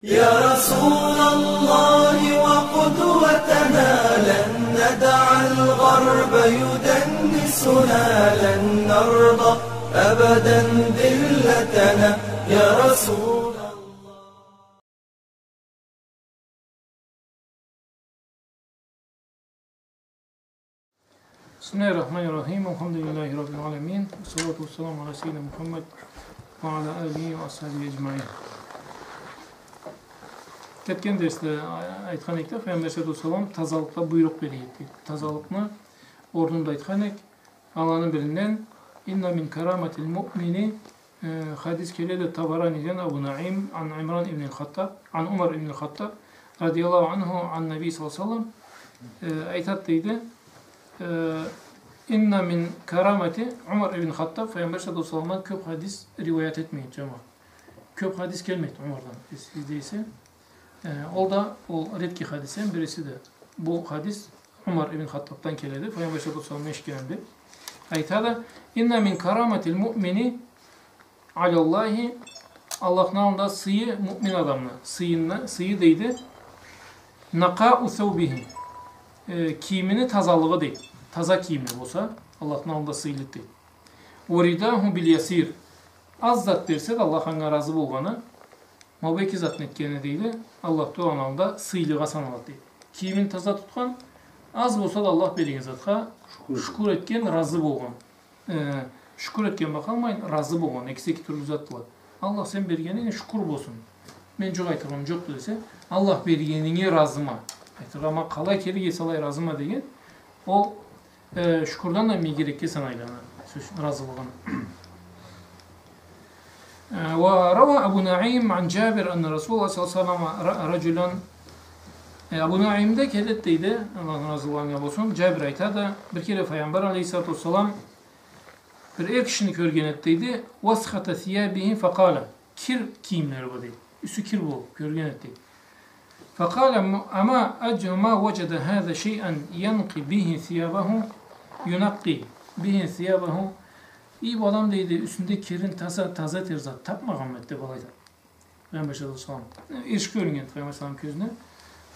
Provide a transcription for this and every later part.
يا رسول الله وقدوتنا لن ندع الغرب يدنسنا لن نرضى أبدا ذلتنا يا رسول الله. Bismillahirrahmanirrahim. Elhamdülillahi Rabbil alemin. Salatu vesselamu ala seyyidina Muhammed ve ala alihi ve ashabihi ecmaîn. Ketken derste aytkan ekte Peygamber sallallahu aleyhi ve sellem tazalıkta buyruk beriydi. Tazalıkны ornunda aytkan ek Allah'ın birinden inna min karamatil mu'mini hadis keledi Tabarani'den Abu Naim an İmran ibn Hattab an Umar ibn Hattab radıyallahu anhu an Nebi sallallahu aleyhi ve sellem aytat deydi. İnna min karamati Umar ibn Hattab Peygamber sallallahu aleyhi ve sellem'den köp hadis rivayet etmeyin cemaat. Köp hadis gelmedi Umar'dan. Sizdeyse o da o redki hadisen birisi de. Bu hadis Umar ibn Hattab'dan keledi. Peygamber sallallahu aleyhi ve sellem'e eşkelendi. Aytada inna min karamatil mu'mini alallahi Allah namında sıyı mümin adamına. Sıyı deydi. Naka'u thawbihi. Kiyimini tazalığı değil. Taza kiyimli olsa Allah namında sıyılık değil. Uridahu bil yasir. Az zat derse de Allah'ın razı bolğanı mabeki zat netkeni deydi. Allah o namında sıyılığa sanalat deydi. Kiyimin taza tutkan az olsa da Allah berigen zatqa şükür etken razı bolğan. Şükür etken bakalmayın razı bolğan. İki türlü zat var. Allah sen bergenine şükür bolsun. Men çok aytırım çok dese Allah bergenine razıma. Ama kalay keri yesalay razıma degen o şükürden de mi gerekli sanaylana razılığına. Ve rava Abu Naim an Cabir anna Resulullah sallallahu aleyhi ve sellem raculan Abu Naim'de kelletteydi Allah'ın razılığına olsun. Cabir aytada bir kere Peygamber aleyhissalatu vesselam bir kişini körgen etteydi. Vaskhata thiyabihi faqala kir kiyimleri bu değil. Üstü kir bu körgen etteydi. فقال أما أجل ما وجد هذا شيئا ينقي به ثيابه ينقي به ثيابه İyi bu adam deydi üstünde kirin taza terzat tapmagan mette balayda. Ben başladım soğan. İş görüngen Peygamber sallallahu közüne.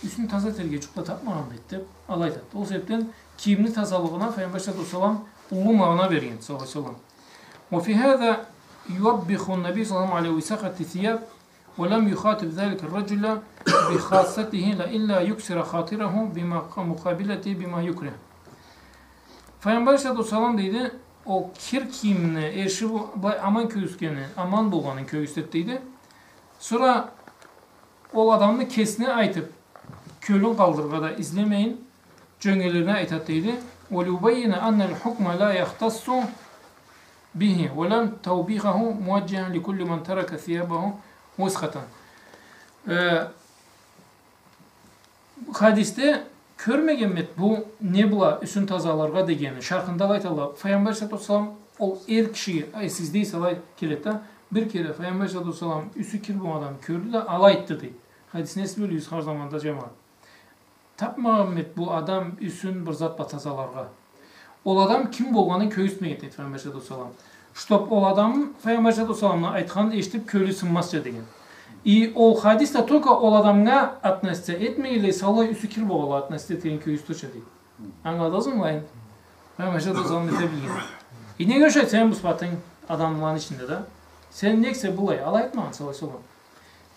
Üstünde taza terge çukla tapmagan mette alayda. O sebepten kiyimli tazalığına Peygamber sallallahu ulu mağına vergen sallallahu aleyhi ve sellem. Ve fi hâzâ yuvabbihun nebi sallallahu aleyhi ve sakati thiyab وَلَمْ يُخَاطِبْ ذَلِكَ الرَّجُلَ بِخَاصَّتِهِ لَإِلَّا يُكْسِرَ خَاطِرَهُ بِمُقَابِلَتِهِ بِمَا يُكْرِهِ. Peygamber sallallahu aleyhi ve sellem deydi, o kir kiyimine erşi aman köyüskeni, aman bolğanın köyüstetteydi. Sonra o adamını kesine aytıp, kölün kaldırgada izlemeyin, cöngəlerine aytatteydi. وَلُبَيِّنَ أَنَّ الْحُكْمَ لَا يَخْتَصُّ بِهِ وَلَمْ تَوْبِيخَهُ مُوَجَّهًا لِكُلِّ مَنْ تَرَكَ ثِيَابَهُ Muskatan. Hadiste körmegenmet bu ne bula üsün tazalarga degeni şarkında aytala Peygamber sallallahu aleyhi ve sellem o er kişi siz deyse alay kelette bir kere Peygamber sallallahu aleyhi ve sellem üsü kir bu adam kördü de alayttı deydi. Hadis nesli bölüyüz her zamanda cemaat. Tapmamet bu adam üsün bir zat batazalarga. Ol adam kim bolğanın köyüsme deydi Peygamber sallallahu aleyhi ve sellem. Ştop ol adam Peygamber sallallahu aleyhi ve sellem'den aytkanı eşitip köylü sınmasça degen. O hadiste toka ol adamga atnasya etmeyle salay üsü kir boğalı atnasya terin köy üstüçe değil. Anladınız mı lan? Ben başta da zannetebilirim. Ne görüşe sen bu sıfatın adamların içinde de. Sen nekse bulay alaytman salay solam.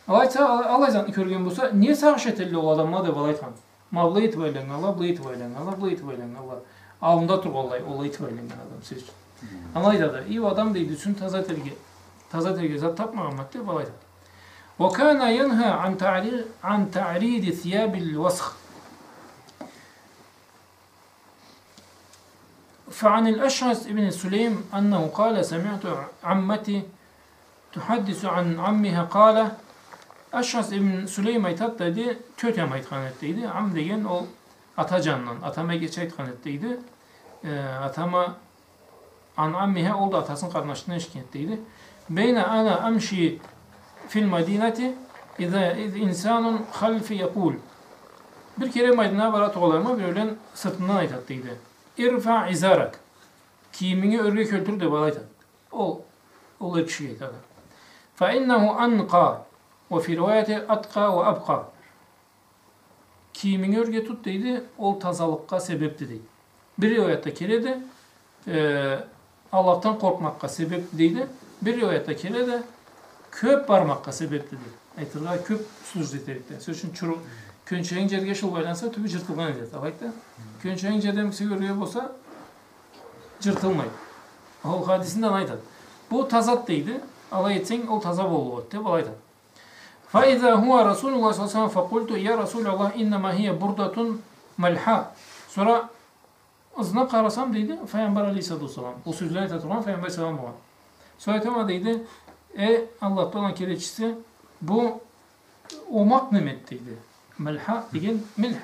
Alaysan körgen bulsa niye sağışetelli ol adamla da balaytman? Mabla itibariyle Allah, bla itibariyle Allah, bla itibariyle Allah. Ağımda tur olay itibariyle adam siz. Alayda da iyi adam değil düşün taza terge zat tapmagan madde balayda. وكان ينهى عن تعريض ثياب الوسخ فعن الأشعث بن سليم أنه قال سمعت عمتي تحدث عن عمها قال Ash'as ibn Süleym aytat dedi, tötem aytkan ettiydi. Am degen o atacandan, atama geç aytkan ettiydi. Atama an ammihe oldu atasının kardeşine eşkin ettiydi. Beyne ana amşi fil madineti iz insanun halfi yakul. Bir kere Madina varat oğlanma bir öğlen sırtından aytattıydı. İrfa izarak. Kiyimini örgü kültürü de balaytat. O kişiye aytadı. Fe innehu anqa. Ve fi rivayete atka ve abqa. Kiyimini örge tut deydi, ol tazalıkka sebepti deydi. Bir rivayette kere de Allah'tan korkmakka sebepti deydi. Bir rivayette kere de köp barmakka sebepti deydi. Aytırga köp suz deterikten. Söz için çuru könçeğin cerge şıl baylansa tübü cırtılgan eder. Abayda. Könçeğin cerge görüyor olsa cırtılmaydı. O hadisinden aytadı. Bu tazat deydi. Allah etsen o taza bolu deyip alaytadı. فَاِذَا هُوَ رَسُولُ اللّٰهِ sallallahu aleyhi ve sellem فَقُلْتُ يَا رَسُولَ اللّٰهِ اِنَّمَا هِيَ بُرْدَةٌ مَلْحَى. Sonra ızına karasam deydi, Peygamber aleyhissalatu vesselam. O sözlerine tatlılan Peygamber aleyhissalam olan. Sonra tamam deydi, Allah'ta olan kereçisi bu omak nimet deydi. Melha degen milh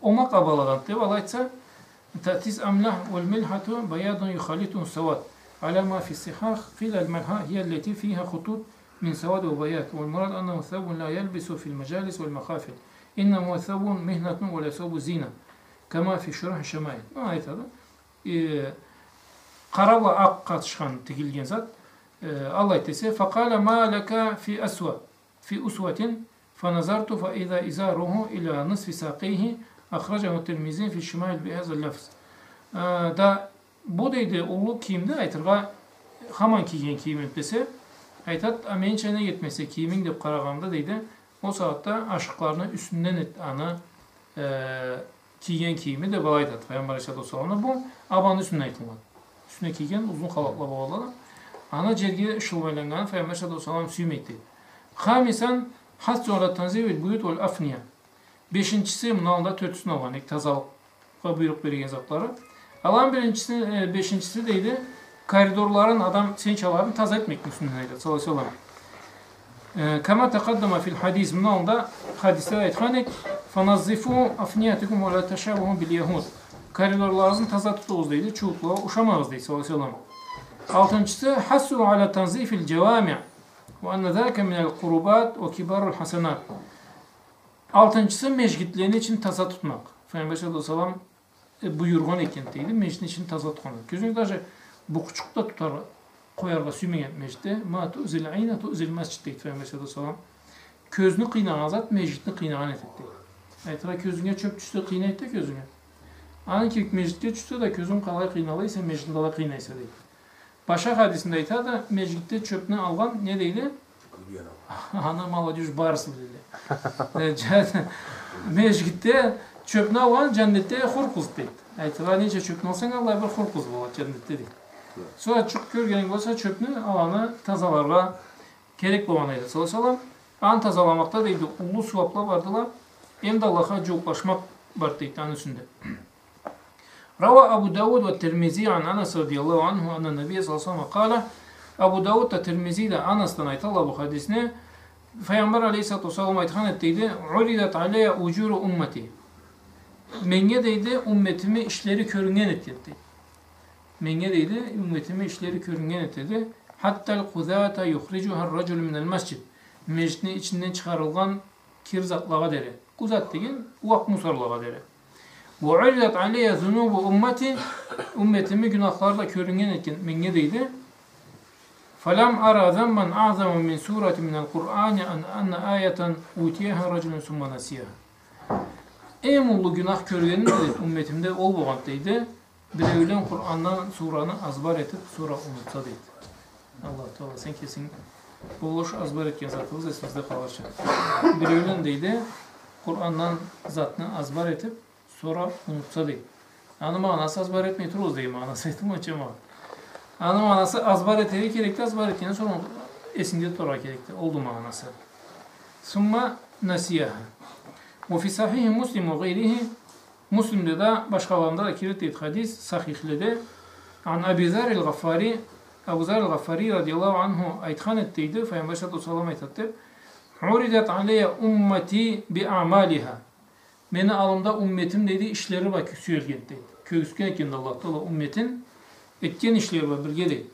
omak abaladan deyip alaytsa تأتيس أملح والملحة بياض يخالط سواد على ما في الصحاح قيل الملحة هي التي فيها خطوط من سواد وبياض والمراد أنه ثوب لا يلبس في المجالس والمخافل إنما ثوب مهنة ولا ثوب زينة كما في شرح الشمائل. Ne ayet adı? Kara ve ak katışkan tekilgen zat. Allah etese فَقَالَ مَا لَكَ فِي أَسْوَةٍ فِي أُسْوَةٍ فَنَظَرْتُ فَإِذَا إِزَارُهُ إِلَى نِصْفِ سَاقَيْهِ أخرجه الترمذي في الشمائل بهذا اللفظ. Da bu deydi ulu kiyimde aytırga haman kiygen kiyim dese aytat amen çene yetmese kiyimin de qaraganda deydi o saatte aşıklarını üstünden et ana kiygen kiyimi de balaytat. Peygamber sallallahu bu abanın üstüne aytılmadı. Üstüne kiygen uzun xalatla bağladı. Ana cerge şılbaylangan Peygamber sallallahu süymekti. Hamisan hassu ala tanzivil buyut vel afniya. Beşincisi bunalda törtüsüne olan tazalıkla buyruk bergen zatları. Allah'ın beşincisi deydi koridorların adam sen çalarını taza etmek müslümanıydı. Sallallahu aleyhi ve sellem. Kama taqaddama fil hadis bunalda hadiste ayethanek fanazzifu afniyatikum ve la teşabuhu bil yahud. Koridorlarınızı taza tutuğuz deydi. Çubukla uşamağız deydi. Sallallahu aleyhi ve sellem. Altıncısı hassu ala tanzifil cevami' ve enne zâke minel kurubat ve kibarul hasenat. Altıncısı mecgitlerini için taza tutmak. Peygamber sallallahu aleyhi ve sellem buyurgan ekenteydi. Meclisin için taza tutmak. Gözünü dahi bu küçükte tutar koyarga sümegen meclitte. Ma tu'zil ayna tu'zil mescid deydi Peygamber sallallahu aleyhi ve sellem. Közünü kıynagan zat meclitini kıynagan etekti. Aytıra közüne çöp düştü kıynaydı közüne. Anın ki meclitte düştü da közün kalay kıynalaysa meclitte kalay kıynaysa deydi. Başka hadisinde ayta da meclitte çöpünü algan ne deydi? Ana молодежь barısı dedi. Meclitte çöpünü algan cennette hurkuz deydi. Aytıra nece çöpünü alsan Allah bir hurkuz болады cennette deydi. Sonra çık görgenen olsa çöpünü alanı tazalarga gerek bolganaydı. Sallallahu aleyhi ve sellem an tazalamakta deydi. Ulu suvapla bardılar. Endi Allah'a joqlaşmak bar deydi anın üstünde. Rava Abu Davud ve Tirmizi an Anas radıyallahu anhu anna Nebiye sallallahu aleyhi ve sellem kâle Abu Davud da Tirmizi de Anas'tan aytallah bu hadisine Peygamber aleyhissalatu vesselam aythan ettiydi Uridat aleyye ucuru ummeti Menge deydi ümmetimi işleri körüngen etti. Menge deydi ümmetimi işleri körüngen etti. Hattal kuzata yukhrijuhar racul minel mescid Meclisin içinden çıkarılgan kirzatlağa deri. Kuzat degen uvak musarlağa deri. وَعُرِّدَتْ عَلَيَّ ذُنُوبُ ummeti ümmetimi günahlarla körüngen etken menge deydi. فَلَمْ أَرَى ذَنْبًا أَعْظَمًا مِنْ سُورَةٍ مِنَ الْقُرْآنِ أَنَّ آيَةً اُوْتِيَهَا رَجُلٌ ثُمَّ نَسِيَهَا. En ulu günah körügenin de ümmetimde ol boğantaydı. Bireylen Kur'an'dan suranı azbar etip sura unutsa deydi. Allah Teala sen kesin buluş azbar etken zatımız esimizde kalacak. Bireylen deydi Kur'an'dan zatını azbar etip sonra unutsa deydi. Anı manası azbar etmeyi turuz deyim manası ettim açama. Anı manası azbar eteri gerekti azbar ettiğini sonra esinde tora gerekti. Oldu manası. Summa nasiyaha. Ve fi sahih Muslim ve gayrihi Müslim'de de başkalarında da kilit hadis sahihlede an Ebu Zer el-Gaffari Ebu Zer el-Gaffari radıyallahu anhu aythan ettiydi. Peygamber sallallahu aleyhi ve sellem aytattı. Uridat aleyye ummeti bi a'maliha. Meni alımda ümmetim dedi işleri bak süyelgendi. Köğüsken ekinde Allah Teala ümmetin etken işleri var bir dedi.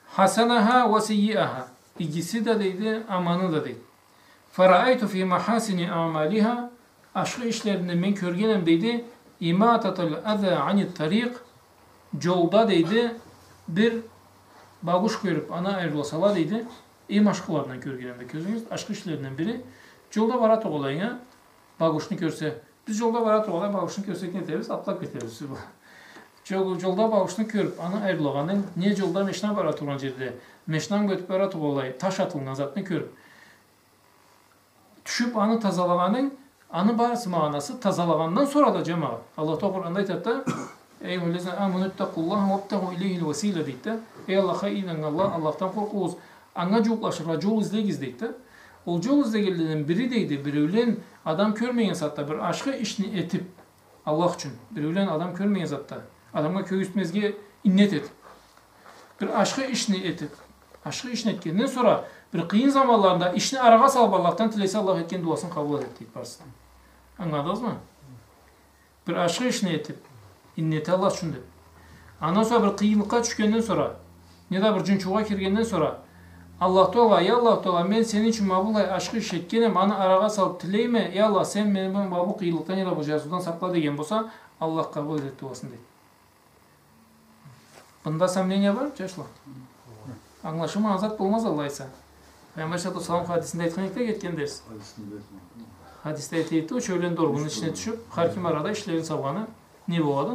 Hasanaha ve seyyiaha. İkisi de dedi, amanı da dedi. Faraaytu fi mahasini a'maliha. Aşkı işlerinde men körgenem dedi. İmatatul aza anit tariq. Yolda dedi bir baguş görüp ana ayrılsala dedi. Em aşklarından görgenemde közünüz. Aşk işlerinden biri. Yolda varat olayına baguşunu görse. Biz yolda varat olay baguşunu görsek ne deriz? Atlak biteriz. Yolda baguşunu görüp ana ayrılağının niye yolda meşna varat olan yerde meşnan götüp varat olay taş atılgan zatını görüp düşüp anı tazalağının anı barısı manası tazalağından sonra da cemaat. Allah Kur'an'da aytatta Eyyühellezine amenu ittakullaha vabtahu ileyhil vesile deyip de ey Allah'a inan Allah'tan korkuğuz. Anna yollaşır, yol izleyiz deyip de o yol izleyenlerden biri deydi. Bir ölen adam körmeyen zatta bir aşkı işini etip Allah için bir ölen adam körmeyen zatta adamga köyüstmezge innet etip bir aşkı işini etip aşkı işini etkenden sonra bir kıyın zamanlarında işini arağa salıp Allah'tan tilese Allah etken duasını kabul edip deyip varsın. Anladınız mı? Bir aşkı işini etip inneti Allah için deyip. Ondan sonra bir kıyınlıkka düşkenden sonra ya da bir cünçuğa kirgenden sonra Allah Teala ya Allah Teala ben senin için mabulay aşkı şekkenem ana arağa salıp tileyme ya Allah sen benim mabu kıyılıktan ya da bu casudan sakla degen bolsa Allah kabul edip duasını deyip. Bunda samleniye var mı çeşla? Anlaşımı azat bulmaz Allah ise. Peygamber sallallahu aleyhi ve sellem hadisinde etkinlikte getken deriz. Hadiste etti o çöğlen dorgunun içine düşüp harkim arada işlerin sabahını ne boğadı?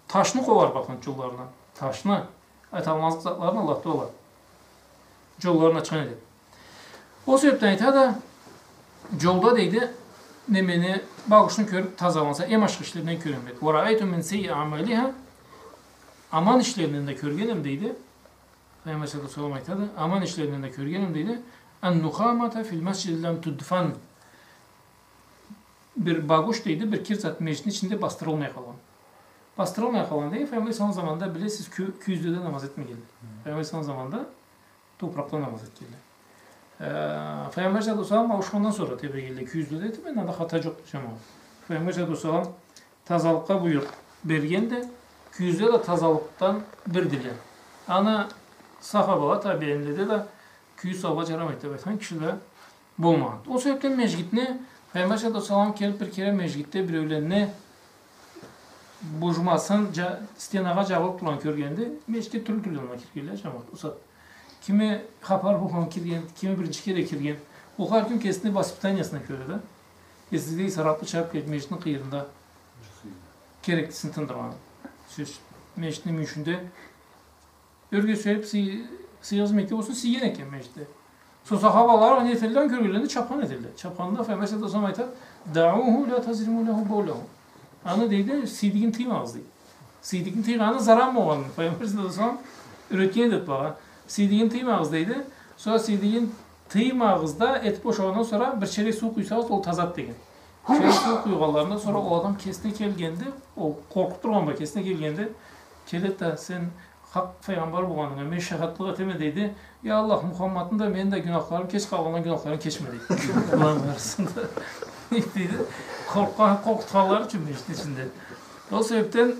Taşını kovar bakın yollarına. Taşını. Aytalmazlık zatlarını Allah'ta olar. Yollarına çıkan edip. O sebepten ita da yolda deydi nemeni bağışını körüp tazalansa em aşk işlerinden körüm dedi. وَرَأَيْتُ مِنْ سَيِّ عَمَلِهَا aman işlerinden de körgenim deydi. Peygamber sallallahu aleyhi ve sellem aman işlerinden de körgenim deydi. اَنْنُخَامَةَ فِي الْمَسْجِدِ لَمْ تُدْفَنْ bir baguş deydi, bir kirzat meclisin içinde bastırılmaya kalan. Bastırılmaya kalan değil, Peygamber son zamanında bile siz küzdüde namaz etme geldi. Peygamber son zamanında toprakta namaz et geldi. Peygamber sallallahu aleyhi ve sellem avuşmandan sonra tebrik geldi. Küzdüde dedi, ben de hata yoktu cemaat. Peygamber sallallahu aleyhi ve sellem tazalıkka buyur bergen de küzdüde de tazalıktan bir dile. Ana sahabalar tabi'inde de küyüz sabah caramayt tabi'ten kişiler bulmadı. O sebepten mecgitne Peygamber sallallahu aleyhi ve sellem kelip bir kere mecgitte bir öğlenine bujmasın stenaga jabıp turan körgendi. Mecgitте türlü ona kirgenler cemaat. Usat. Kimi hapar bukan kirgen, kimi birinci kere kirgen. O her kim kesini basiptaniyasına körede. Esizliği saraplı çarp gelip meclisin kıyırında gereklisini tındırmadı. Söz meclisin müşünde örgü söyleyip siyaz mekke olsun siyen eken meclitte. Sonra havalar hani etilden körgülendi çapan edildi. Çapanda Peygamber sallallahu aleyhi ve sellem da'uhu la tazrimu lehu bawlahu. Ana deydi sidiğin tığmazdı. Sidiğin tığanı zarar mı olan? Peygamber sallallahu aleyhi ve sellem üretken dedi bana. Sidiğin tığmazdı. Sonra sidiğin tığmazda et boşandan sonra bir çeyrek su kuysanız o tazat degen. Çeyrek su kuyganlarında sonra o adam kesine gelgendi. O korkuturgan ba kesine gelgendi. Kelet de sen hak peygamber bulganına men şahatlığa eteme deydi. Ya Allah Muhammed'in de benim de günahlarım keç kalganan günahlarım keçmedi. Ulan arasında. Deydi. Korkutkanlar için meclisin içinde. O sebepten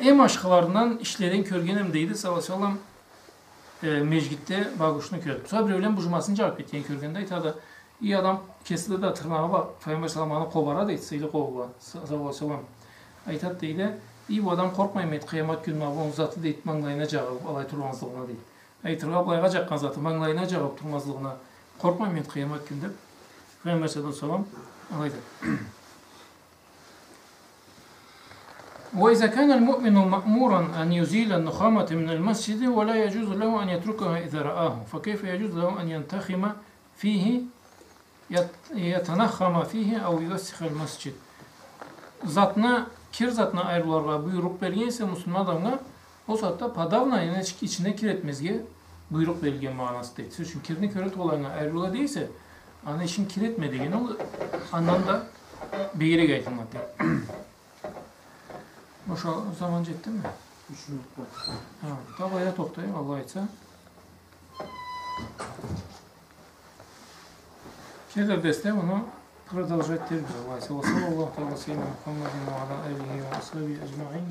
em aşklarından işlerin körgenim deydi. Sallallahu aleyhi ve sellem mecgitte baguşunu körüp. Sonra bir öğlen bujumasını cevap ettiğin körgende itadı. İyi adam kesildi de tırnağı var. Peygamber sallallahu aleyhi ve sellem kovara da etseydi kovula. Sallallahu aleyhi ve sellem. Aytat deydi. İyi bu adam korkmayın et kıyamet gününe bu zatı deyip manglayına cağıp alay turmazlığına değil. Aytırga bulayga jakkan zatı manglayına cağıp turmazlığına korkmayın et kıyamet günde. Peygamber sallallahu aleyhi ve sellem alaydı. وإذا كان المؤمن مأمورا أن يزيل النخامة من المسجد ولا يجوز له أن يتركها إذا رآه فكيف يجوز له أن ينتخم فيه يتنخم فيه أو يوسخ المسجد zatına kir zatına ayrılarga buyruk bergense Müslüman adamga o saatte padavna yani içine kir etmezge buyruk verilgen manası deydi. Çünkü kirini köret olayına ayrıla değilse ana işin kir etme degen ol anlamda bir yere gaytılmadı. Boşa zaman jetti mi? 3 minut var. Ha, daha bayağı toktayım Allah etsa. Kedir deste bunu продолжать терпеть. Аллах, саллаллаху алейхи ва саллям, Мухаммадин ва аля алихи ва асхабихи аджмаин.